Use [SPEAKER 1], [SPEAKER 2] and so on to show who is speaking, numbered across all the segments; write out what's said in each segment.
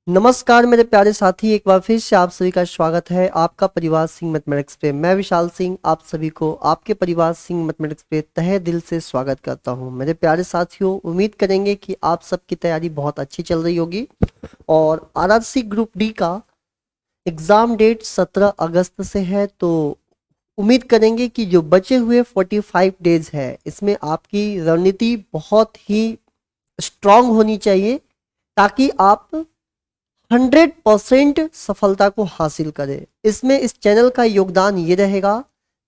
[SPEAKER 1] नमस्कार मेरे प्यारे साथी, एक बार फिर से आप सभी का स्वागत है आपका परिवार सिंह मैथमेटिक्स पे। मैं विशाल सिंह आप सभी को आपके परिवार सिंह मैथमेटिक्स पे तहे दिल से स्वागत करता हूं। मेरे प्यारे साथियों, उम्मीद करेंगे कि आप सबकी तैयारी बहुत अच्छी चल रही होगी और आरआरसी ग्रुप डी का एग्जाम डेट 17 अगस्त से है। तो उम्मीद करेंगे कि जो बचे हुए 45 डेज है इसमें आपकी रणनीति बहुत ही स्ट्रांग होनी चाहिए ताकि आप 100% सफलता को हासिल करें। इसमें इस चैनल का योगदान ये रहेगा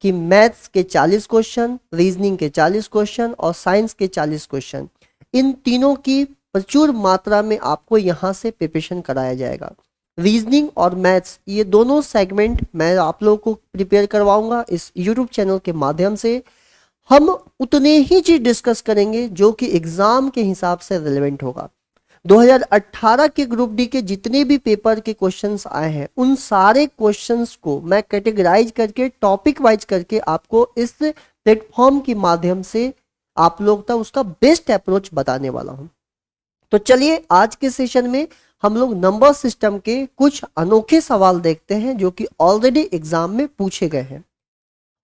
[SPEAKER 1] कि मैथ्स के 40 क्वेश्चन, रीजनिंग के 40 क्वेश्चन और साइंस के 40 क्वेश्चन, इन तीनों की प्रचुर मात्रा में आपको यहाँ से प्रिपरेशन कराया जाएगा। रीजनिंग और मैथ्स ये दोनों सेगमेंट मैं आप लोगों को प्रिपेयर करवाऊंगा इस यूट्यूब चैनल के माध्यम से। हम उतने ही चीज डिस्कस करेंगे जो कि एग्जाम के हिसाब से रिलेवेंट होगा। 2018 के ग्रुप डी के जितने भी पेपर के क्वेश्चंस आए हैं उन सारे क्वेश्चंस को मैं कैटेगराइज करके टॉपिक वाइज करके आपको इस प्लेटफॉर्म के माध्यम से आप लोग तक उसका बेस्ट अप्रोच बताने वाला हूं। तो चलिए आज के सेशन में हम लोग नंबर सिस्टम के कुछ अनोखे सवाल देखते हैं जो कि ऑलरेडी एग्जाम में पूछे गए हैं,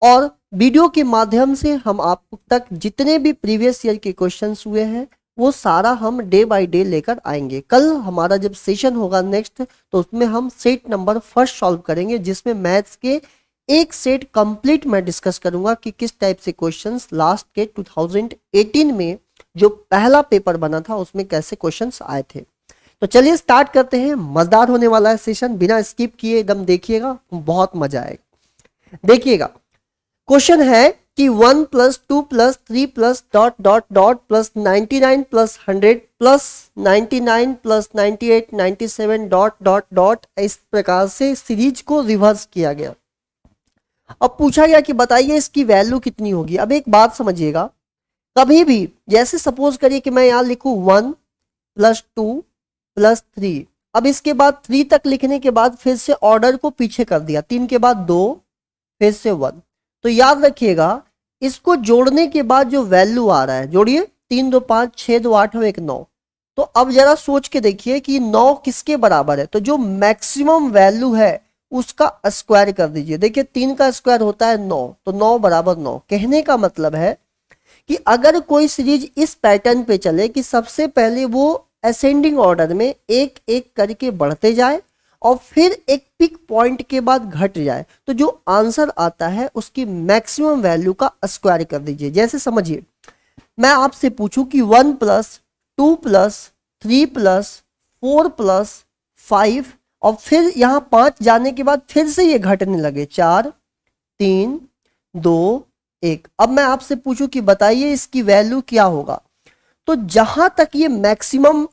[SPEAKER 1] और वीडियो के माध्यम से हम आप तक जितने भी प्रीवियस ईयर के क्वेश्चंस हुए हैं वो सारा हम डे बाय डे लेकर आएंगे। कल हमारा जब सेशन होगा नेक्स्ट, तो उसमें हम सेट नंबर फर्स्ट सॉल्व करेंगे, जिसमें मैथ्स के एक सेट कंप्लीट मैं डिस्कस करूंगा कि किस टाइप से क्वेश्चंस लास्ट के 2018 में जो पहला पेपर बना था उसमें कैसे क्वेश्चंस आए थे। तो चलिए स्टार्ट करते हैं। मजेदार होने वाला है सेशन, बिना स्किप किए एकदम देखिएगा, बहुत मजा आएगा। देखिएगा, क्वेश्चन है कि 1 + 2 + 3 + dot dot dot plus 99 + 100 + 99 + 98 97 dot dot dot, इस प्रकार से सीरीज को रिवर्स किया गया। अब पूछा गया कि बताइए इसकी वैल्यू कितनी होगी। अब एक बात समझिएगा, कभी भी जैसे सपोज करिए कि मैं यहां लिखूं 1 + 2 + 3, अब इसके बाद 3 तक लिखने के बाद फिर से ऑर्डर को पीछे कर दिया, 3 के बाद 2 फिर से 1। तो याद रखिएगा इसको जोड़ने के बाद जो वैल्यू आ रहा है, जोड़िए 3 2 5 6 2 8 और 1 9। तो अब जरा सोच के देखिए कि 9 किसके बराबर है। तो जो मैक्सिमम वैल्यू है उसका स्क्वायर कर दीजिए। देखिए 3 का स्क्वायर होता है 9, तो 9 बराबर 9। कहने का मतलब है कि अगर कोई सीरीज इस पैटर्न पे चले कि सबसे पहले वो असेंडिंग ऑर्डर में एक एक करके बढ़ते जाए और फिर एक पिक पॉइंट के बाद घट जाए, तो जो आंसर आता है उसकी मैक्सिमम वैल्यू का स्क्वायर कर दीजिए। जैसे समझिए मैं आपसे पूछूं कि 1 + 2 + 3 + 4 + 5 और फिर यहां 5 जाने के बाद फिर से ये घटने लगे, 4 3 2 1। अब मैं आपसे पूछूं कि बताइए इसकी वैल्यू क्या होगा। तो जहां तक ये मैक्सिमम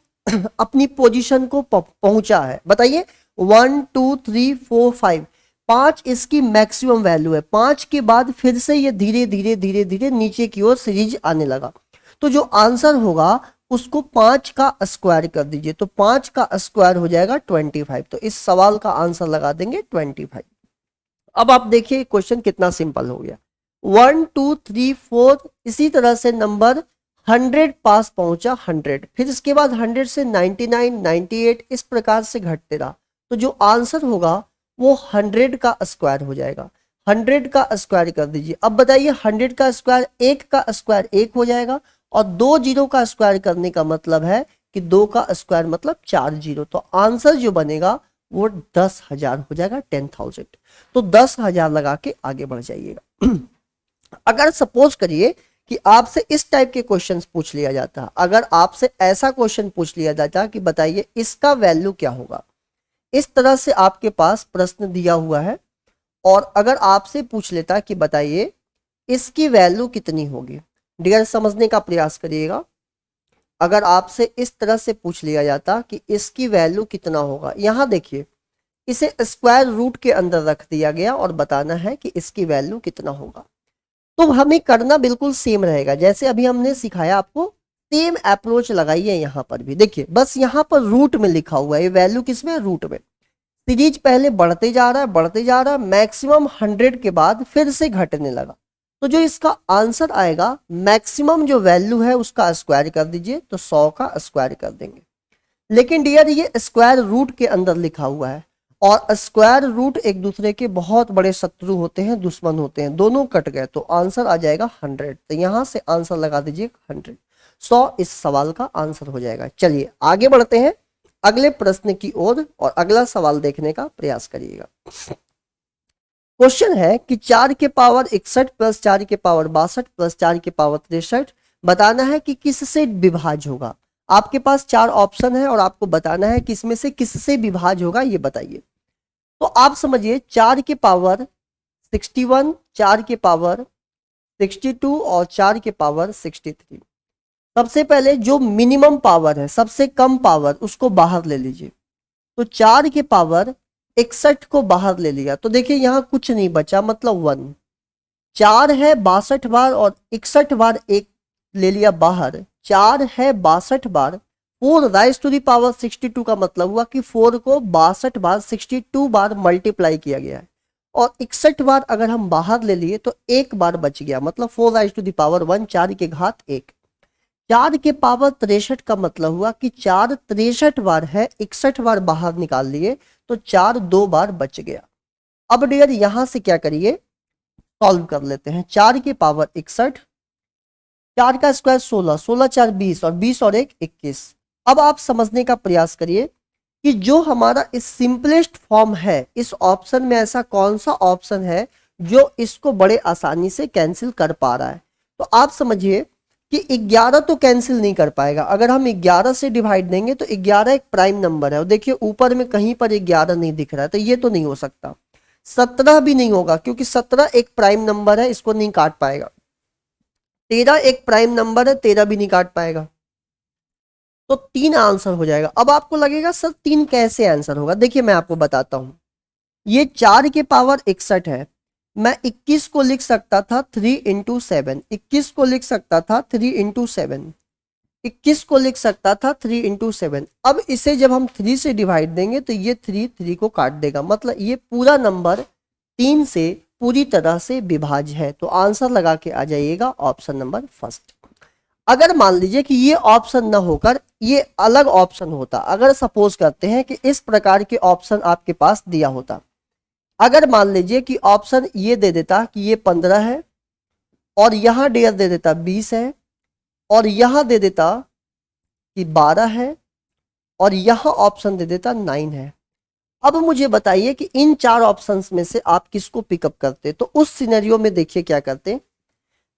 [SPEAKER 1] अपनी पोजीशन को पहुंचा है, बताइए 1 2 3 4 5, 5 इसकी मैक्सिमम वैल्यू है। 5 के बाद फिर से ये धीरे धीरे धीरे धीरे नीचे की ओर सीरीज आने लगा। तो जो आंसर होगा उसको 5 का स्क्वायर कर दीजिए, तो 5 का स्क्वायर हो जाएगा 25। तो इस सवाल का आंसर लगा देंगे 25। अब आप देखिए क्वेश्चन कितना सिंपल हो गया। 1 2 3 4, इसी तरह से नंबर 100 पास पहुंचा 100, फिर इसके बाद 100 से 99 98 इस प्रकार से घटते रहा। तो जो आंसर होगा वो 100 का स्क्वायर हो जाएगा। 100 का स्क्वायर कर दीजिए। अब बताइए 100 का स्क्वायर, 1 का स्क्वायर 1 हो जाएगा, और 2 जीरो का स्क्वायर करने का मतलब है कि 2 का स्क्वायर मतलब 4 जीरो। तो आंसर जो बनेगा वो 10,000 हो जाएगा, 10,000। तो 10,000 लगा के आगे बढ़ जाइएगा। अगर सपोज करिए कि आपसे इस टाइप के क्वेश्चंस पूछ लिया जाता, अगर आपसे ऐसा क्वेश्चन पूछ लिया जाता कि बताइए इसका वैल्यू क्या होगा, इस तरह से आपके पास प्रश्न दिया हुआ है, और अगर आपसे पूछ लेता कि बताइए इसकी वैल्यू कितनी होगी। डियर समझने का प्रयास करिएगा, अगर आपसे इस तरह से पूछ लिया जाता कि इसकी वैल्यू कितना होगा, यहां देखिए इसे स्क्वायर रूट के अंदर रख दिया गया और बताना है कि इसकी वैल्यू कितना होगा। तो हमें करना बिल्कुल सेम रहेगा जैसे अभी हमने सिखाया आपको, सेम अप्रोच लगाइए यहां पर भी। देखिए बस यहां पर रूट में लिखा हुआ है, ये वैल्यू किसमें, रूट में। सीरीज पहले बढ़ते जा रहा है बढ़ते जा रहा है, मैक्सिमम 100 के बाद फिर से घटने लगा। तो जो इसका आंसर आएगा, मैक्सिमम जो वैल्यू है उसका स्क्वायर कर दीजिए, तो 100 का स्क्वायर कर देंगे। लेकिन डियर ये स्क्वायर रूट के अंदर लिखा हुआ है और स्क्वायर रूट एक दूसरे के बहुत बड़े शत्रु होते हैं, दुश्मन होते हैं, दोनों कट गए तो आंसर आ जाएगा 100। तो यहां से आंसर लगा दीजिए 100, 100 इस सवाल का आंसर हो जाएगा। चलिए आगे बढ़ते हैं अगले प्रश्न की ओर और अगला सवाल देखने का प्रयास करिएगा। क्वेश्चन है कि 4 के पावर 61 प्लस 4 के पावर 62 प्लस 4 के पावर 63 बताना है कि किससे विभाज्य होगा। आपके पास 4 ऑप्शन है और आपको बताना है कि इसमें से किससे विभाज्य होगा, ये बताइए। तो आप समझिए 4 के पावर 61, 4 के पावर 62 और 4 के पावर 63। सबसे पहले जो मिनिमम पावर है, सबसे कम पावर, उसको बाहर ले लीजिए। तो 4 के पावर 61 को बाहर ले लिया तो देखिए यहां कुछ नहीं बचा, मतलब 1। 4 है 62 बार और 61 बार एक ले लिया बाहर, 4 है 62 बार, 4 राइज टू द पावर 62 का मतलब हुआ कि 4 को 62 बार 62 बार मल्टीप्लाई किया गया है और 61 बार अगर हम बाहर ले लिए तो एक बार बच गया, मतलब 4 राइज टू द पावर 1, 4 के घात 1। 4 के पावर 63 का मतलब हुआ कि 4 63 बार है, 61 बार बाहर निकाल लिए तो 4 2 बार बच गया। अब डियर यहां से क्या करिए, सॉल्व कर लेते हैं। 4 के पावर 61, 4 का स्क्वायर 16, 16 4 20 और 20 और 1 21। अब आप समझने का प्रयास करिए कि जो हमारा इस सिंपलेस्ट फॉर्म है, इस ऑप्शन में ऐसा कौन सा ऑप्शन है जो इसको बड़े आसानी से कैंसिल कर पा रहा है। तो आप समझिए कि 11 तो कैंसिल नहीं कर पाएगा। अगर हम 11 से डिवाइड देंगे तो 11 एक प्राइम नंबर है और देखिए ऊपर में कहीं पर 11 नहीं दिख रहा है, तो ये तो नहीं हो सकता। 17 भी नहीं होगा क्योंकि 17 एक प्राइम नंबर है, इसको नहीं काट पाएगा। 13 एक प्राइम नंबर है, 13 भी नहीं काट पाएगा। तो 3 आंसर हो जाएगा। अब आपको लगेगा सर 3 कैसे आंसर होगा, देखिए मैं आपको बताता हूं। ये 4 के पावर 61 है, मैं 21 को लिख सकता था 3 इंटू 7, 21 को लिख सकता था 3 इंटू 7, 21 को लिख सकता था 3 इंटू 7। अब इसे जब हम 3 से डिवाइड देंगे तो ये 3 को काट देगा, मतलब ये पूरा नंबर 3 से पूरी तरह से विभाज्य है। तो आंसर लगा के आ जाइएगा ऑप्शन नंबर फर्स्ट। अगर मान लीजिए कि ये ऑप्शन ना होकर ये अलग ऑप्शन होता, अगर सपोज करते हैं कि इस प्रकार के ऑप्शन आपके पास दिया होता, अगर मान लीजिए कि ऑप्शन ये दे देता कि ये 15 है और यहां डियर दे देता 20 है और यहां दे देता कि 12 है और यहां ऑप्शन दे देता 9 है। अब मुझे बताइए कि इन 4 ऑप्शंस में से आप किसको पिकअप करते। तो उस सिनेरियो में देखिए क्या करते,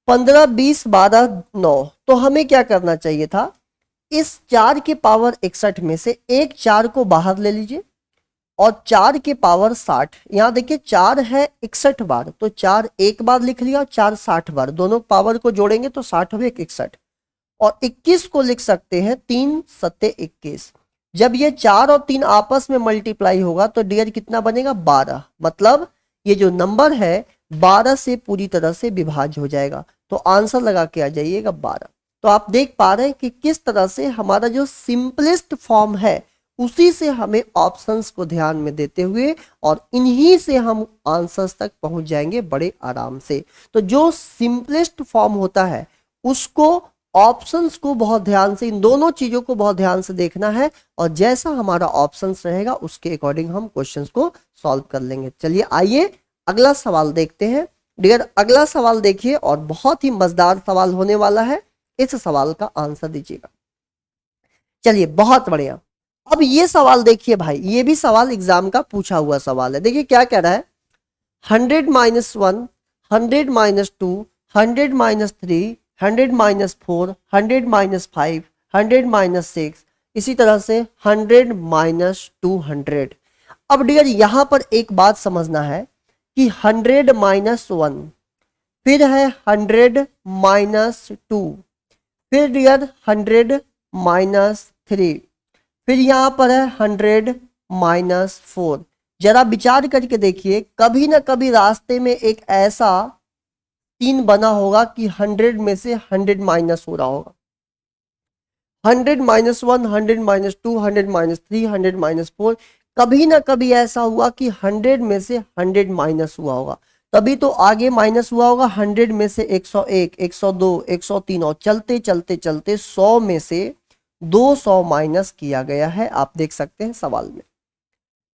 [SPEAKER 1] 15 20 12 9, तो हमें क्या करना चाहिए था, इस 4 के पावर 61 में से एक 4 को बाहर ले लीजिए और 4 के पावर 60, यहां देखिए 4 है 61 बार तो 4 एक बार लिख लिया और 4 60 बार, दोनों पावर को जोड़ेंगे तो 60 हुए 61 और 21 को लिख सकते हैं 3 सत्ते 21। जब ये 4 और 3 आपस में मल्टीप्लाई होगा तो डियर कितना बनेगा 12, मतलब ये जो नंबर है 12 से पूरी तरह से विभाज्य हो जाएगा। तो आंसर लगा के आ जाइएगा 12। तो आप देख पा रहे हैं कि किस तरह से हमारा जो सिंपलेस्ट फॉर्म है उसी से हमें ऑप्शंस को ध्यान में देते हुए और इन्हीं से हम आंसर्स तक पहुंच जाएंगे बड़े आराम से। तो जो सिंपलेस्ट फॉर्म होता है उसको, ऑप्शंस को बहुत ध्यान से, इन दोनों चीजों को बहुत ध्यान से देखना है और जैसा हमारा ऑप्शंस रहेगा उसके अकॉर्डिंग हम क्वेश्चंस को सॉल्व कर लेंगे। चलिए आइए अगला सवाल देखते हैं। डियर अगला सवाल देखिए और बहुत ही मजेदार सवाल होने वाला है, इस सवाल का आंसर दीजिएगा। चलिए बहुत बढ़िया। अब ये सवाल देखिए भाई, ये भी सवाल एग्जाम का पूछा हुआ सवाल है। देखिए क्या कह रहा है, 100 minus 1, 100 minus 2, 100 minus 3, 100 minus 4, 100 minus 5, 100 minus 6, इसी तरह से 100 माइनस 200। अब डियर यहां पर एक बात समझना है कि 100 माइनस 1, फिर है 100 माइनस 2, फिर डियर 100 माइनस 3, फिर यहां पर है 100 माइनस 4। जरा विचार करके देखिए, कभी ना कभी रास्ते में एक ऐसा सीन बना होगा कि 100 में से 100 माइनस हो रहा होगा। 100 माइनस 1, 100 माइनस 2, 100 माइनस 3, 100 माइनस 4, कभी ना कभी ऐसा हुआ कि 100 में से 100 माइनस हुआ होगा, तभी तो आगे माइनस हुआ होगा 100 में से 101, 102, 103 और चलते चलते चलते 100 में से 200 माइनस किया गया है, आप देख सकते हैं सवाल में।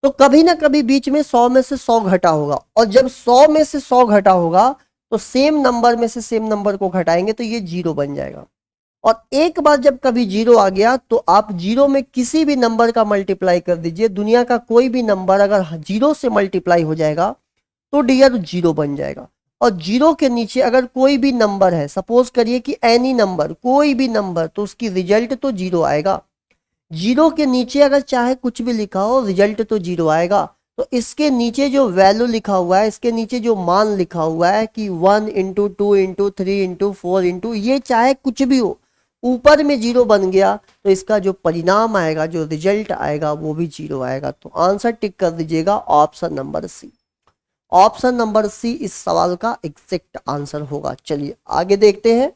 [SPEAKER 1] तो कभी ना कभी बीच में 100 में से 100 घटा होगा, और जब 100 में से 100 घटा होगा तो सेम नंबर में से सेम नंबर को घटाएंगे तो ये जीरो बन जाएगा। और एक बार जब कभी जीरो आ गया तो आप जीरो में किसी भी नंबर का मल्टीप्लाई कर दीजिए, दुनिया का कोई भी नंबर अगर जीरो से मल्टीप्लाई हो जाएगा तो डियर जीरो बन जाएगा। और जीरो के नीचे अगर कोई भी नंबर है, सपोज करिए कि एनी नंबर, कोई भी नंबर, तो उसकी रिजल्ट तो जीरो आएगा। जीरो के नीचे अगर चाहे कुछ भी लिखा हो, रिजल्ट तो जीरो आएगा। तो इसके नीचे जो वैल्यू लिखा हुआ है, इसके नीचे जो मान लिखा हुआ है कि 1 इंटू 2 इंटू 3 इंटू 4 इंटू, ये चाहे कुछ भी हो, ऊपर में जीरो बन गया तो इसका जो परिणाम आएगा, जो रिजल्ट आएगा, वो भी जीरो आएगा। तो आंसर टिक कर दीजिएगा option number C. Option number C इस सवाल का एग्जैक्ट आंसर होगा। चलिए आगे देखते हैं,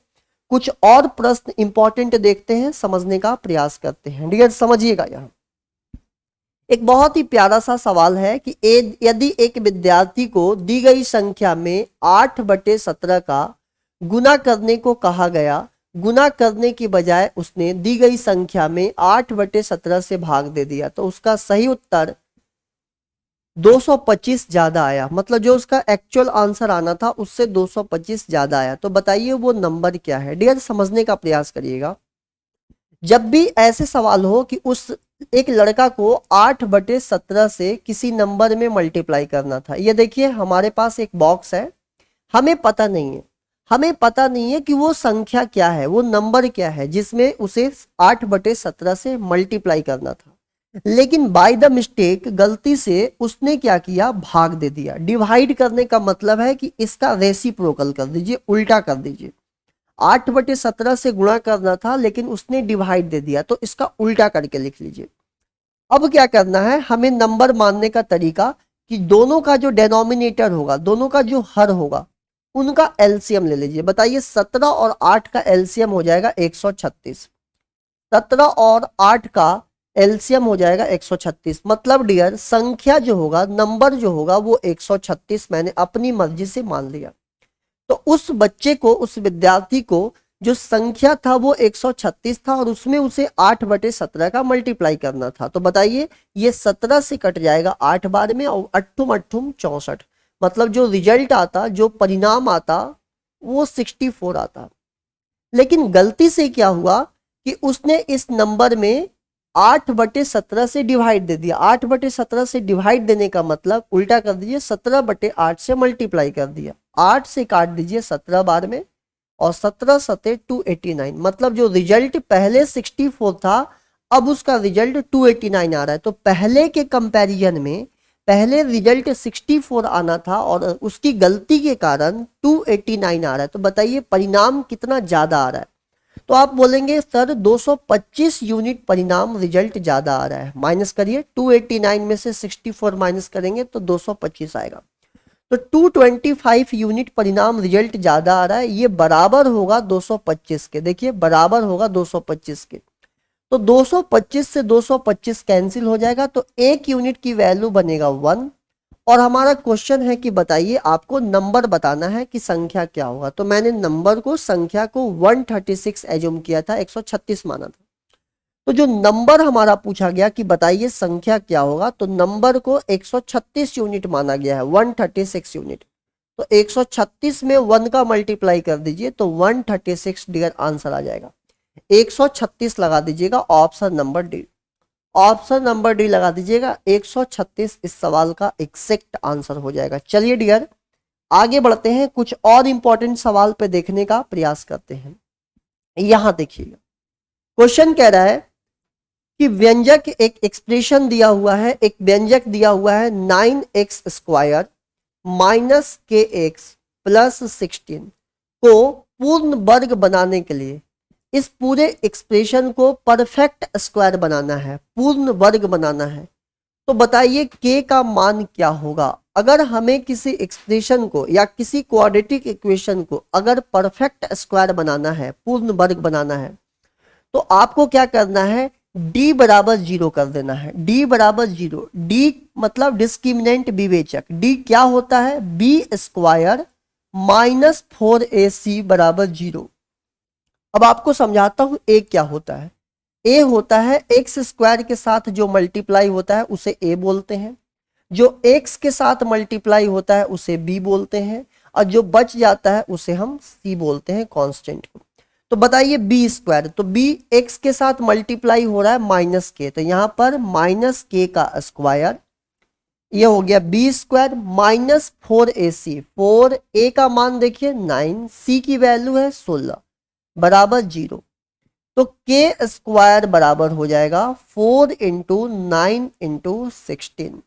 [SPEAKER 1] कुछ और प्रश्न इंपॉर्टेंट देखते हैं, समझने का प्रयास करते हैं। डियर समझिएगा, यहाँ एक बहुत ही प्यारा सा सवाल है कि यदि एक विद्यार्थी को दी गई संख्या में 8/17 का गुना करने को कहा गया, गुना करने की बजाय उसने दी गई संख्या में 8/17 से भाग दे दिया, तो उसका सही उत्तर 225 ज्यादा आया। मतलब जो उसका एक्चुअल आंसर आना था उससे 225 ज्यादा आया। तो बताइए वो नंबर क्या है। डियर समझने का प्रयास करिएगा। जब भी ऐसे सवाल हो कि उस एक लड़का को 8/17 से किसी नंबर में मल्टीप्लाई करना था, ये देखिए हमारे पास एक बॉक्स है, हमें पता नहीं है कि वो संख्या क्या है, वो नंबर क्या है जिसमें उसे 8/17 से मल्टीप्लाई करना था। लेकिन बाय द मिस्टेक, गलती से उसने क्या किया, भाग दे दिया। डिवाइड करने का मतलब है कि इसका रेसिप्रोकल कर दीजिए, उल्टा कर दीजिए। 8/17 से गुणा करना था लेकिन उसने डिवाइड दे दिया, तो इसका उल्टा करके लिख लीजिए। अब क्या करना है, हमें नंबर मानने का तरीका कि दोनों का जो डेनोमिनेटर होगा, दोनों का जो हर होगा, उनका एलसीएम ले लीजिए। बताइए 17 और 8 का एलसीएम हो जाएगा 136। 17 और 8 का एलसीएम हो जाएगा 136। मतलब डियर संख्या जो होगा, नंबर जो होगा, वो 136 मैंने अपनी मर्जी से मान लिया। तो उस बच्चे को, उस विद्यार्थी को जो संख्या था वो 136 था और उसमें उसे 8/17 का मल्टीप्लाई करना था। तो बताइए ये 17 से कट जाएगा 8 बार में और 8 64। मतलब जो रिजल्ट आता, जो परिणाम आता, वो 64 आता। लेकिन गलती से क्या हुआ कि उसने इस नंबर में 8/17 से डिवाइड दे दिया। 8/17 से डिवाइड देने का मतलब उल्टा कर दीजिए, 17/8 से मल्टीप्लाई कर दिया। 8 से काट दीजिए 17 बार में और 17 सते 289। मतलब जो रिजल्ट पहले 64 था, अब उसका रिजल्ट 289 आ रहा है। तो पहले के कंपैरिजन में पहले रिजल्ट 64 आना था और उसकी गलती के कारण 289 आ रहा है। तो बताइए परिणाम कितना ज्यादा आ रहा है। तो आप बोलेंगे सर 225 यूनिट परिणाम रिजल्ट ज्यादा आ रहा है। माइनस करिए, 289 में से 64 माइनस करेंगे तो 225 आएगा। तो 225 यूनिट परिणाम रिजल्ट ज्यादा आ रहा है, ये बराबर होगा 225 के। देखिए बराबर होगा 225 के। तो 225 से 225 कैंसिल हो जाएगा, तो एक यूनिट की वैल्यू बनेगा 1। और हमारा क्वेश्चन है कि बताइए आपको नंबर बताना है कि संख्या क्या होगा। तो मैंने नंबर को, संख्या को 136 एज्यूम किया था, 136 माना था। तो जो नंबर हमारा पूछा गया कि बताइए संख्या क्या होगा, तो नंबर को 136 यूनिट माना गया है, 136 यूनिट। तो 136 में 1 का मल्टीप्लाई कर दीजिए तो 136 डियर आंसर आ जाएगा। 136 लगा दीजिएगा, option number D. Option number D लगा दीजिएगा, 136 इस सवाल का एग्जैक्ट आंसर हो जाएगा। चलिए डियर आगे बढ़ते हैं, कुछ और इंपॉर्टेंट सवाल पे देखने का प्रयास करते हैं। यहां देखिएगा क्वेश्चन कह रहा है कि व्यंजक, एक एक्सप्रेशन दिया हुआ है, एक व्यंजक दिया हुआ है 9x² माइनस kx प्लस 16 को पूर्ण वर्ग बनाने के लिए इस पूरे एक्सप्रेशन को परफेक्ट स्क्वायर बनाना है, पूर्ण वर्ग बनाना है। तो बताइए k का मान क्या होगा। अगर हमें किसी एक्सप्रेशन को या किसी क्वाड्रेटिक इक्वेशन को अगर परफेक्ट स्क्वायर बनाना है, पूर्ण वर्ग बनाना है, तो आपको क्या करना है, d बराबर 0 कर देना है। d बराबर 0, d मतलब डिस्क्रिमिनेंट विवेचक। d क्या होता है, b² माइनस 4ac बराबर 0। अब आपको समझाता हूं a क्या होता है। ए होता है एक्स स्क्वायर के साथ जो मल्टीप्लाई होता है उसे ए बोलते हैं, जो एक्स के साथ मल्टीप्लाई होता है उसे बी बोलते हैं, और जो बच जाता है उसे हम सी बोलते हैं कांस्टेंट को। तो बताइए बी स्क्वायर, तो बी एक्स के साथ मल्टीप्लाई हो रहा है माइनस के, तो यहां पर माइनस के का स्क्वायर, ये हो गया B square minus 4ac, 4a का मान देखिए 9, c की वैल्यू है 16 बराबर 0। तो के स्क्वायर बराबर हो जाएगा 4 इंटू 9 इंटू 16।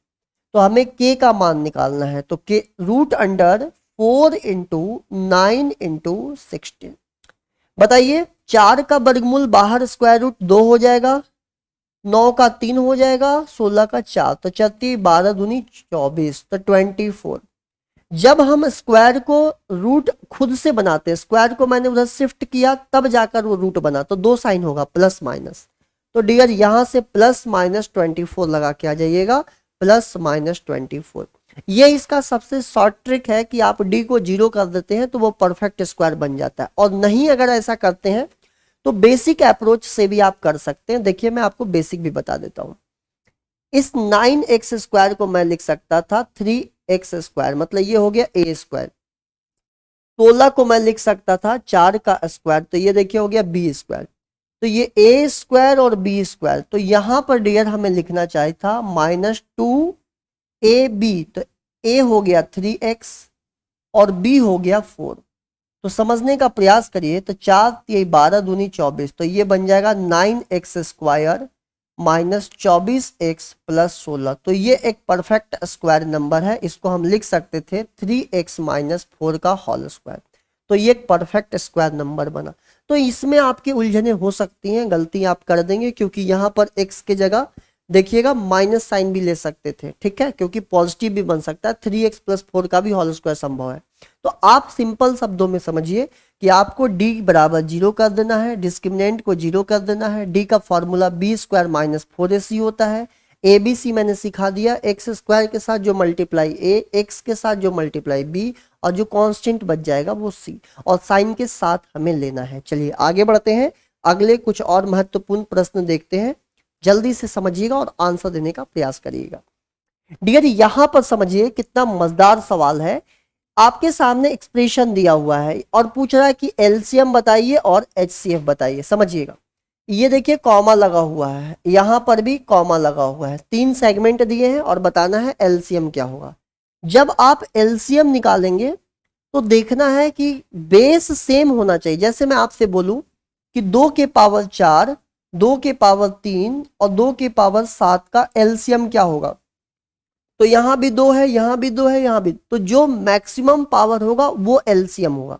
[SPEAKER 1] तो हमें के का मान निकालना है, तो के रूट अंडर 4 इंटू 9 इंटू 16। बताइए 4 का वर्गमूल बाहर स्क्वायर रूट 2 हो जाएगा, 9 का 3 हो जाएगा, 16 का 4, तो 34 12 दूनी 24, तो 24। जब हम स्क्वायर को रूट खुद से बनाते हैं, स्क्वायर को मैंने उधर शिफ्ट किया तब जाकर वो रूट बना, तो दो साइन होगा प्लस माइनस। तो डियर यहां से प्लस माइनस 24 लगा के आ जाइएगा, प्लस माइनस 24। ये इसका सबसे शॉर्ट ट्रिक है कि आप डी को 0 कर देते हैं तो वो परफेक्ट स्क्वायर बन जाता है, और नहीं अगर ऐसा करते हैं तो बेसिक अप्रोच से भी आप कर सकते हैं। देखिए मैं आपको बेसिक भी बता देता हूं। इस 9x स्क्वायर को मैं लिख सकता था 3x स्क्वायर, मतलब ये हो गया ए स्क्वायर। 16 को मैं लिख सकता था 4 का स्क्वायर, तो ये देखिए हो गया बी स्क्वायर। तो ये ए स्क्वायर और बी स्क्वायर, तो यहां पर डियर हमें लिखना चाहिए था -2ab, तो a हो गया 3x और b हो गया 4। तो समझने का प्रयास करिए, तो 4 12 दूनी 24, तो ये बन जाएगा 9x square minus 24x plus 16। तो ये एक परफेक्ट स्क्वायर नंबर है, इसको हम लिख सकते थे 3x माइनस 4 का होल स्क्वायर। तो ये एक परफेक्ट स्क्वायर नंबर बना। तो इसमें आपकी उलझने हो सकती हैं, गलती आप कर देंगे, क्योंकि यहाँ पर x की जगह देखिएगा माइनस साइन भी ले सकते थे, ठीक है, क्योंकि पॉजिटिव भी बन सकता है, 3x प्लस 4 का भी होल स्क्वायर संभव है। तो आप सिंपल शब्दों में समझिए कि आपको d बराबर 0 कर देना है, डिस्क्रिमिनेंट को 0 कर देना है। d का formula B square minus 4ac होता है। ABC मैंने सिखा दिया, एक्स स्क्वायर के साथ जो मल्टीप्लाई a, एक्स के साथ जो मल्टीप्लाई b, और जो कांस्टेंट बच जाएगा वो c, और साइन के साथ हमें लेना है। चलिए आगे बढ़ते हैं, अगले कुछ और महत्वपूर्ण प्रश्न देखते हैं। जल्दी से समझिएगा और आंसर देने का प्रयास करिएगा। डियर यहां पर समझिए कितना मजेदार सवाल है। आपके सामने एक्सप्रेशन दिया हुआ है और पूछ रहा है कि एलसीएम बताइए और एचसीएफ बताइए। समझिएगा, ये देखिए कॉमा लगा हुआ है, यहां पर भी कॉमा लगा हुआ है, 3 सेगमेंट दिए हैं और बताना है एलसीएम क्या होगा। जब आप एलसीएम निकालेंगे तो देखना है कि बेस सेम होना चाहिए। जैसे मैं आपसे बोलूं कि 2 के पावर 4, 2 के पावर 3 और 2 के पावर 7 का एलसीएम क्या होगा, तो यहां भी 2 है, यहां भी 2 है, यहां भी, तो जो मैक्सिमम पावर होगा वो एलसीएम होगा,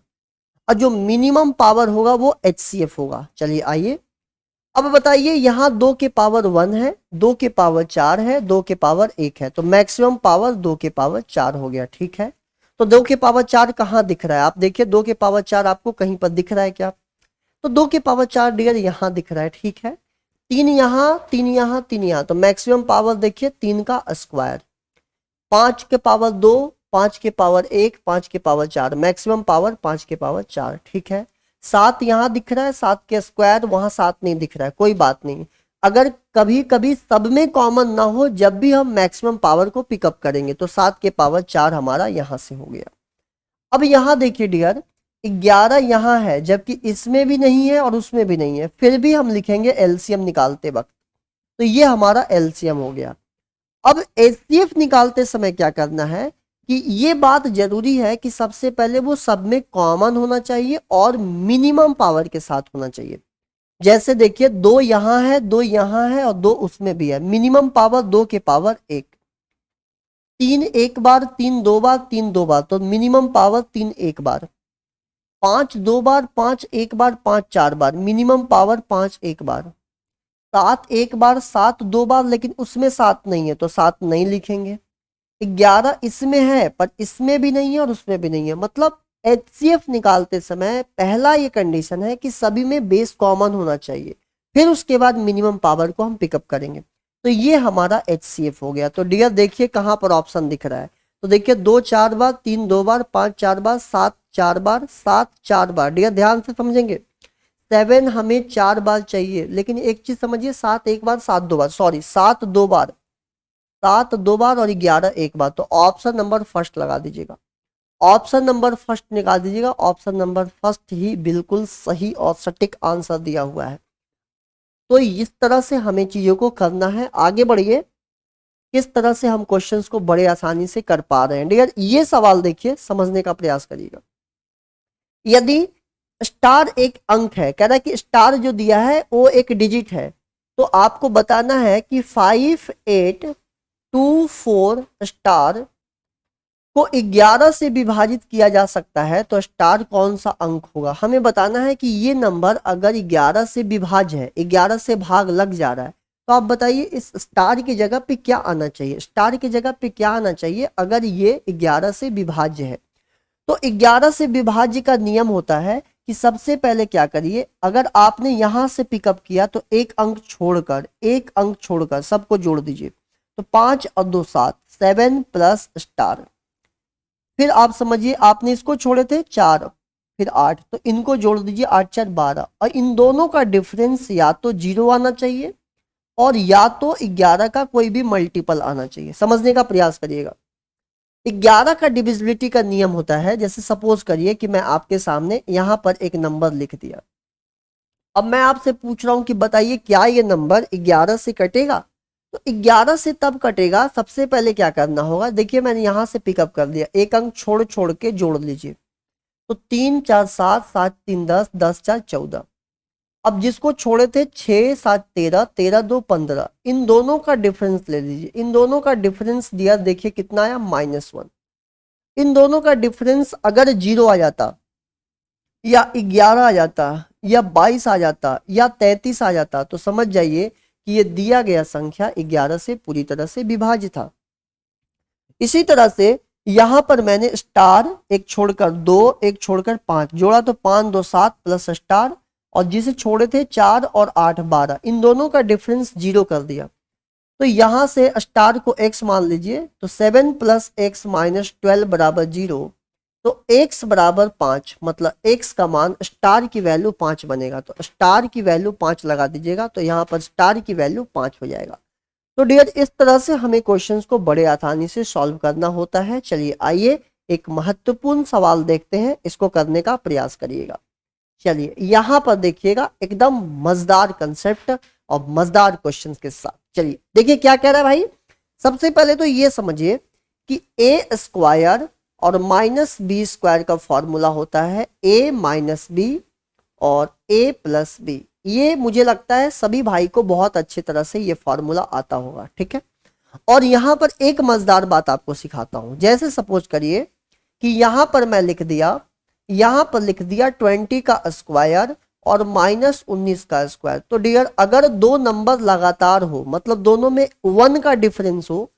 [SPEAKER 1] और जो मिनिमम पावर होगा वो एचसीएफ होगा। चलिए आइए अब बताइए, यहां 2 के पावर 1 है, 2 के पावर 4 है, 2 के पावर 1 है, तो मैक्सिमम पावर 2 के पावर 4 हो गया, ठीक है। तो 2 के पावर 4 कहां दिख रहा है, आप देखिए 2 के पावर 4 आपको कहीं पर दिख रहा है क्या, तो 2 के पावर 4 डियर यहां दिख रहा है, ठीक है। 3 यहां, 3 यहां, 3 यहां, तो मैक्सिमम पावर देखिए 3 का स्क्वायर। 5 के पावर 2, 5 के पावर 1, 5 के पावर 4, मैक्सिमम पावर 5 के पावर 4, ठीक है। 7 यहां दिख रहा है, 7 के स्क्वायर, वहां 7 नहीं दिख रहा है, कोई बात नहीं। अगर कभी कभी सब में कॉमन ना हो, जब भी हम मैक्सिमम पावर को पिकअप करेंगे, तो 7 के पावर 4 हमारा यहां से हो गया। अब यहां देखिए डियर 11 यहां है, जबकि इसमें भी नहीं है और उसमें भी नहीं है, फिर भी हम लिखेंगे एलसीएम निकालते वक्त, तो ये हमारा एलसीएम हो गया। अब एचसीएफ निकालते समय क्या करना है कि ये बात जरूरी है कि सबसे पहले वो सब में कॉमन होना चाहिए और मिनिमम पावर के साथ होना चाहिए। जैसे देखिए 2 यहां है, 2 यहां है और 2 उसमें भी है, मिनिमम पावर 2 के पावर 1। 3 एक बार, 3 दो बार, 3 दो बार, तो मिनिमम पावर 3 एक बार। 5 दो बार, 5 एक बार, 5 4 बार, मिनिमम पावर 5 एक बार। 7 एक बार, 7 दो बार, लेकिन उसमें 7 नहीं है तो 7 नहीं लिखेंगे। 11 इसमें है पर इसमें भी नहीं है और उसमें भी नहीं है, मतलब एचसीएफ निकालते समय पहला ये कंडीशन है कि सभी में बेस कॉमन होना चाहिए, फिर उसके बाद मिनिमम पावर को हम पिकअप करेंगे। तो ये हमारा एचसीएफ हो गया। तो डियर देखिए कहां पर ऑप्शन दिख रहा है, तो देखिए 2 4 बार, 3 2 बार, 5 4 बार, 7 4 बार, 7 4 बार। डियर ध्यान से समझेंगे, 7 हमें 4 बार चाहिए, लेकिन एक चीज समझिए, 7 एक बार 7 दो बार, सॉरी 7 दो बार, 7 दो बार और 11 एक बार, तो ऑप्शन नंबर फर्स्ट लगा दीजिएगा, ऑप्शन नंबर फर्स्ट निकाल दीजिएगा। ऑप्शन नंबर फर्स्ट ही बिल्कुल सही और सटीक आंसर दिया हुआ है। तो इस तरह से हमें चीजों को करना है। आगे बढ़िए, किस तरह से हम क्वेश्चंस को बड़े आसानी से कर पा रहे हैं। डियर, ये सवाल देखिए, समझने का प्रयास करिएगा। यदि स्टार एक अंक है, कह रहा है कि स्टार जो दिया है वो एक डिजिट है, तो आपको बताना है कि 5824 स्टार को 11 से विभाजित किया जा सकता है, तो स्टार कौन सा अंक होगा। हमें बताना है कि ये नंबर अगर 11 से विभाज्य है, 11 से भाग लग जा रहा है, तो आप बताइए इस स्टार की जगह पे क्या आना चाहिए। स्टार की जगह पे क्या आना चाहिए अगर ये 11 से विभाज्य है। तो 11 से विभाज्य का नियम होता है कि सबसे पहले क्या करिए, अगर आपने यहां से पिकअप किया तो एक अंक छोड़कर सबको जोड़ दीजिए, तो 5 और 2 7, 7 प्लस स्टार। फिर आप समझिए, आपने इसको छोड़े थे 4, फिर 8, तो इनको जोड़ दीजिए, 8 4 12, और इन दोनों का डिफरेंस या तो 0 आना चाहिए और या तो 11 का कोई भी मल्टीपल आना चाहिए। समझने का प्रयास करिएगा। 11 का डिविजिबिलिटी का नियम होता है, जैसे सपोज करिए कि मैं आपके सामने यहां पर एक नंबर लिख दिया। अब मैं आपसे पूछ रहा हूं कि बताइए क्या ये नंबर 11 से कटेगा। तो 11 से तब कटेगा, सबसे पहले क्या करना होगा, देखिए मैंने यहां से पिकअप कर दिया, एक अंक छोड़ छोड़ के जोड़ लीजिए, तो 3 4 7, 7 3 10, 10 4 14। अब जिसको छोड़े थे 6 7 13, 13 2 15, इन दोनों का डिफरेंस ले लीजिए। इन दोनों का डिफरेंस दिया, देखिए कितना आया, -1। इन दोनों का डिफरेंस अगर 0 आ जाता या 11 आ जाता या 22 आ जाता या 33 आ जाता, तो समझ जाइए कि ये दिया गया संख्या 11 से पूरी तरह से विभाज्य था। इसी तरह से यहां पर मैंने स्टार एक छोड़कर 2, एक छोड़कर 5 जोड़ा, तो 5 2 7 प्लस स्टार, और जिसे छोड़े थे 4 और 8 12, इन दोनों का डिफरेंस 0 कर दिया। तो यहां से स्टार को x मान लीजिए, तो 7 प्लस x माइनस 12 बराबर 0, तो x बराबर 5, मतलब x का मान, स्टार की वैल्यू 5 बनेगा, तो स्टार की वैल्यू 5 लगा दीजिएगा, तो यहाँ पर स्टार की वैल्यू 5 हो जाएगा। तो डियर, इस तरह से हमें क्वेश्चंस को बड़े आसानी से सॉल्व करना होता है। चलिए आइए एक महत्वपूर्ण सवाल देखते हैं, इसको करने का प्रयास करिएगा। चलिए यहाँ पर देखिएगा, एकदम मजेदार कंसेप्ट और मजेदार क्वेश्चन के साथ। चलिए देखिए क्या कह रहा है भाई। सबसे पहले तो ये समझिए कि ए स्क्वायर और माइनस बी स्क्वायर का फॉर्मूला होता है a माइनस बी और a प्लस बी। ये मुझे लगता है सभी भाई को बहुत अच्छी तरह से ये फॉर्मूला आता होगा, ठीक है। और यहाँ पर एक मजेदार बात आपको सिखाता हूं। जैसे सपोज करिए कि यहाँ पर मैं लिख दिया, यहाँ पर लिख दिया 20 का स्क्वायर और -19 का स्क्वायर। तो डियर, अगर दो नंबर लगातार हो, मतलब दोनों में 1 का डिफरेंस हो,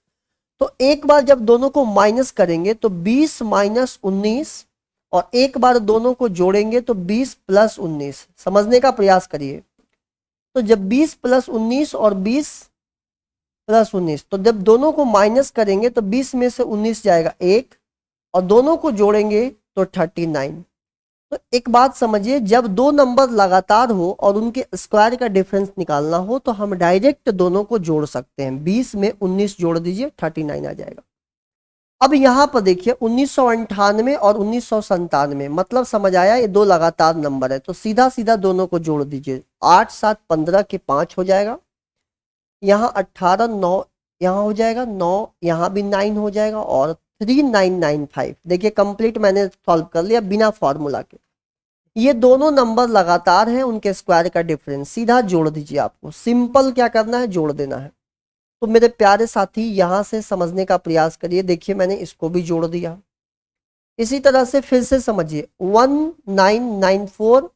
[SPEAKER 1] तो एक बार जब दोनों को माइनस करेंगे तो 20 माइनस 19, और एक बार दोनों को जोड़ेंगे तो 20 प्लस 19। समझने का प्रयास करिए। तो जब 20 प्लस 19 और 20 प्लस 19, तो जब दोनों को माइनस करेंगे तो 20 में से 19 जाएगा 1, और दोनों को जोड़ेंगे तो 39। तो एक बात समझिए, जब दो नंबर लगातार हो और उनके स्क्वायर का डिफरेंस निकालना हो, तो हम डायरेक्ट दोनों को जोड़ सकते हैं। 20 में 19 जोड़ दीजिए, 39 आ जाएगा। अब यहां पर देखिए 1998 और 1997, मतलब समझ आया, ये दो लगातार नंबर है, तो सीधा सीधा दोनों को जोड़ दीजिए। 8 7 15 के 5 हो जाएगा, यहाँ 18 9 यहाँ हो जाएगा, 9 यहाँ भी 9 हो जाएगा, और 3995। देखिए कंप्लीट मैंने सॉल्व कर लिया बिना फॉर्मूला के। ये दोनों नंबर लगातार हैं, उनके स्क्वायर का डिफरेंस सीधा जोड़ दीजिए। आपको सिंपल क्या करना है, जोड़ देना है। तो मेरे प्यारे साथी यहां से समझने का प्रयास करिए। देखिए मैंने इसको भी जोड़ दिया। इसी तरह से फिर से समझिए, 1994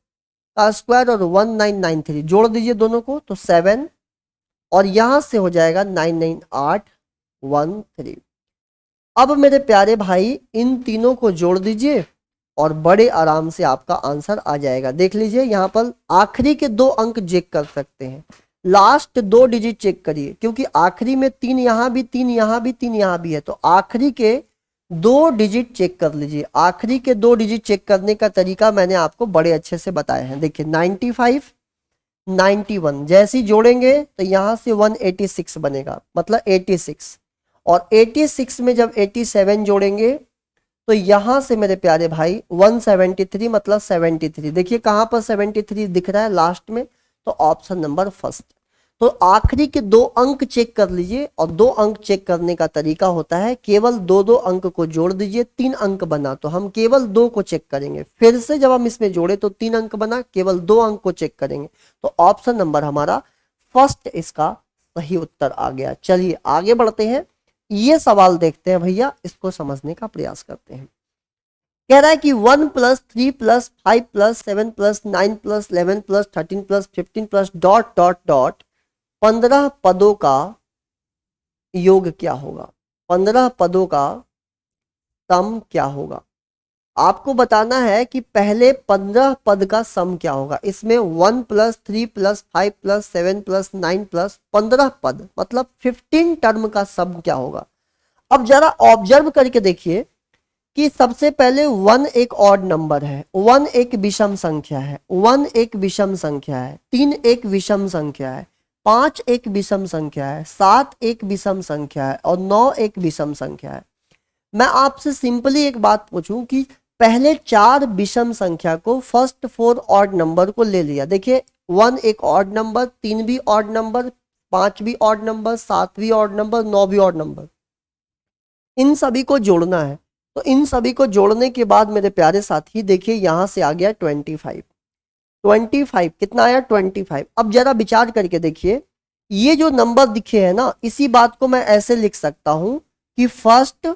[SPEAKER 1] का स्क्वायर और 1993 जोड़ दीजिए दोनों को, तो 7, और यहां से हो जाएगा 99813। अब मेरे प्यारे भाई इन तीनों को जोड़ दीजिए और बड़े आराम से आपका आंसर आ जाएगा। देख लीजिए यहाँ पर आखिरी के 2 अंक चेक कर सकते हैं, लास्ट 2 डिजिट चेक करिए, क्योंकि आखिरी में 3 यहाँ भी, 3 यहाँ भी, 3 यहाँ भी है, तो आखिरी के दो डिजिट चेक कर लीजिए, आखिरी के दो डिजिट चेक करने का तरीका मैंने आपको बड़े अच्छे से बताया है। देखिए 95 91 जैसे ही जोड़ेंगे तो यहां से 186 बनेगा, मतलब 86, और 86 में जब 87 जोड़ेंगे तो यहां से मेरे प्यारे भाई 173 मतलब 73। देखिए कहां पर 73 दिख रहा है लास्ट में, तो ऑप्शन नंबर फर्स्ट। तो आखिरी के दो अंक चेक कर लीजिए, और दो अंक चेक करने का तरीका होता है केवल दो दो अंक को जोड़ दीजिए, 3 अंक बना, तो हम केवल 2 को चेक करेंगे, फिर से जब हम इसमें जोड़े तो 3 अंक बना, केवल 2 अंक को चेक करेंगे, तो ऑप्शन नंबर हमारा फर्स्ट इसका सही उत्तर आ गया। चलिए आगे बढ़ते हैं, ये सवाल देखते हैं भैया, इसको समझने का प्रयास करते हैं। कह रहा है कि 1 + 3 + 5 + 7 + 9 + 11 + 13 + 15 प्लस डॉट डॉट डॉट 15 पदों का योग क्या होगा, 15 पदों का सम क्या होगा। आपको बताना है कि पहले 15 पद का सम क्या होगा। इसमें 1 + 3 + 5 + 7 + 9 + 15 पद मतलब 15 टर्म का सम क्या होगा। अब जरा ऑब्जर्व करके देखिए कि सबसे पहले 1 एक ऑड नंबर है, 1 एक विषम संख्या है, 1 एक विषम संख्या है, 3 एक विषम संख्या है, 5 एक विषम संख्या है, 7 एक विषम संख्या है, और 9 एक विषम संख्या है। मैं आपसे सिंपली एक बात पूछूं कि पहले 4 विषम संख्या को फर्स्ट 4 ऑड नंबर को ले लिया। देखिए 1 एक ऑड नंबर, 3 भी ऑड नंबर, 5 भी ऑड नंबर, 7 भी ऑड नंबर, 9 भी ऑड नंबर, इन सभी को जोड़ना है। तो इन सभी को जोड़ने के बाद मेरे प्यारे साथी देखिए यहां से आ गया 25, 25 कितना आया 25। अब जरा विचार करके देखिए, ये जो नंबर दिखे हैं ना, इसी बात को मैं ऐसे लिख सकता हूं कि फर्स्ट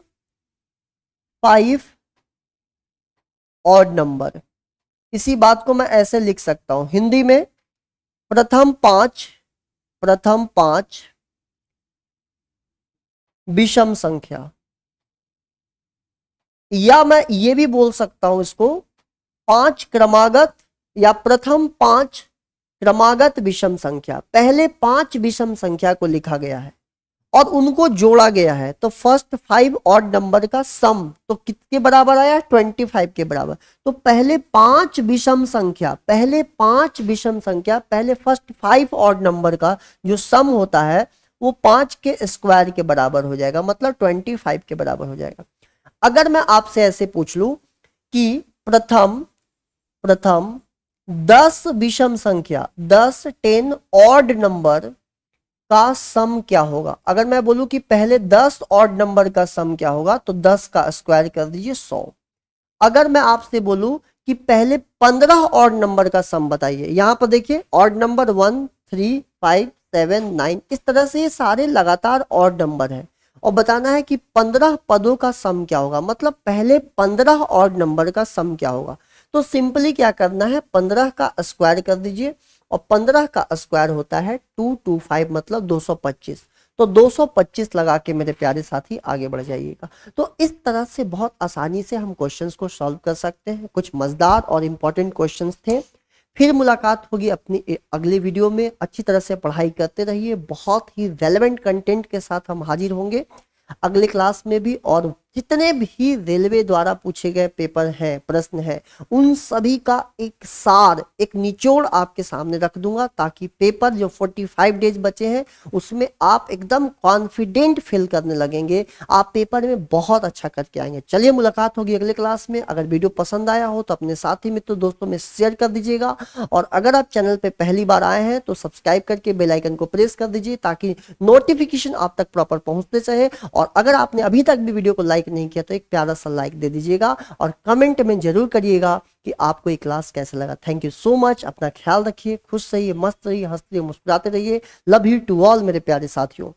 [SPEAKER 1] 5 ऑड नंबर, इसी बात को मैं ऐसे लिख सकता हूं हिंदी में, प्रथम 5 विषम संख्या, या मैं ये भी बोल सकता हूं इसको 5 क्रमागत या प्रथम 5 क्रमागत विषम संख्या। पहले 5 विषम संख्या को लिखा गया है और उनको जोड़ा गया है, तो फर्स्ट 5 ऑड नंबर का सम तो किसके बराबर आया 25 के बराबर। तो पहले 5 विषम संख्या, पहले फर्स्ट 5 ऑड नंबर का जो सम होता है वो 5 के स्क्वायर के बराबर हो जाएगा, मतलब 25 के बराबर हो जाएगा। अगर मैं आपसे ऐसे पूछ लूं कि प्रथम 10 विषम संख्या, 10 ऑड नंबर का सम क्या होगा। अगर मैं बोलूं कि पहले 10 ऑड नंबर का सम क्या होगा, तो 10 का स्क्वायर कर दीजिए 100। अगर मैं आपसे बोलूं कि पहले 15 ऑड नंबर का सम बताइए, यहां पर देखिए ऑड नंबर 1 3 5 7 9, इस तरह से ये सारे लगातार ऑड नंबर है, और बताना है कि 15 पदों का सम क्या होगा, मतलब पहले 15 ऑड नंबर का सम क्या होगा। तो सिंपली क्या करना है, 15 का स्क्वायर कर दीजिए, और 15 का स्क्वायर होता है 225 मतलब 225। तो 225 लगा के मेरे प्यारे साथी आगे बढ़ जाइएगा। तो इस तरह से बहुत आसानी से हम क्वेश्चंस को सॉल्व कर सकते हैं। कुछ मजेदार और इंपॉर्टेंट क्वेश्चंस थे। फिर मुलाकात होगी अपनी अगले वीडियो में। अच्छी तरह से पढ़ाई करते रहिए, बहुत ही रेलेवेंट कंटेंट के साथ हम हाजिर होंगे अगले क्लास में भी। और जितने भी रेलवे द्वारा पूछे गए पेपर हैं, प्रश्न है, उन सभी का एक सार, एक निचोड़ आपके सामने रख दूंगा, ताकि पेपर जो 45 डेज बचे हैं उसमें आप एकदम कॉन्फिडेंट फील करने लगेंगे, आप पेपर में बहुत अच्छा करके आएंगे। चलिए मुलाकात होगी अगले क्लास में। अगर वीडियो पसंद आया हो तो अपने साथी मित्रों दोस्तों में शेयर कर दीजिएगा, और अगर आप चैनल पे पहली बार आए हैं तो सब्सक्राइब करके बेल आइकन को प्रेस कर दीजिए, ताकि नोटिफिकेशन आप तक प्रॉपर पहुंचते रहे। और अगर आपने अभी तक भी वीडियो को लाइक नहीं किया तो एक प्यारा सा लाइक दे दीजिएगा, और कमेंट में जरूर करिएगा कि आपको ये क्लास कैसा लगा। Thank you so much. अपना ख्याल रखिए, खुश रहिए, मस्त रहिए, हंसते रहिए, मुस्कुराते रहिए। लव यू टू ऑल मेरे प्यारे साथियों।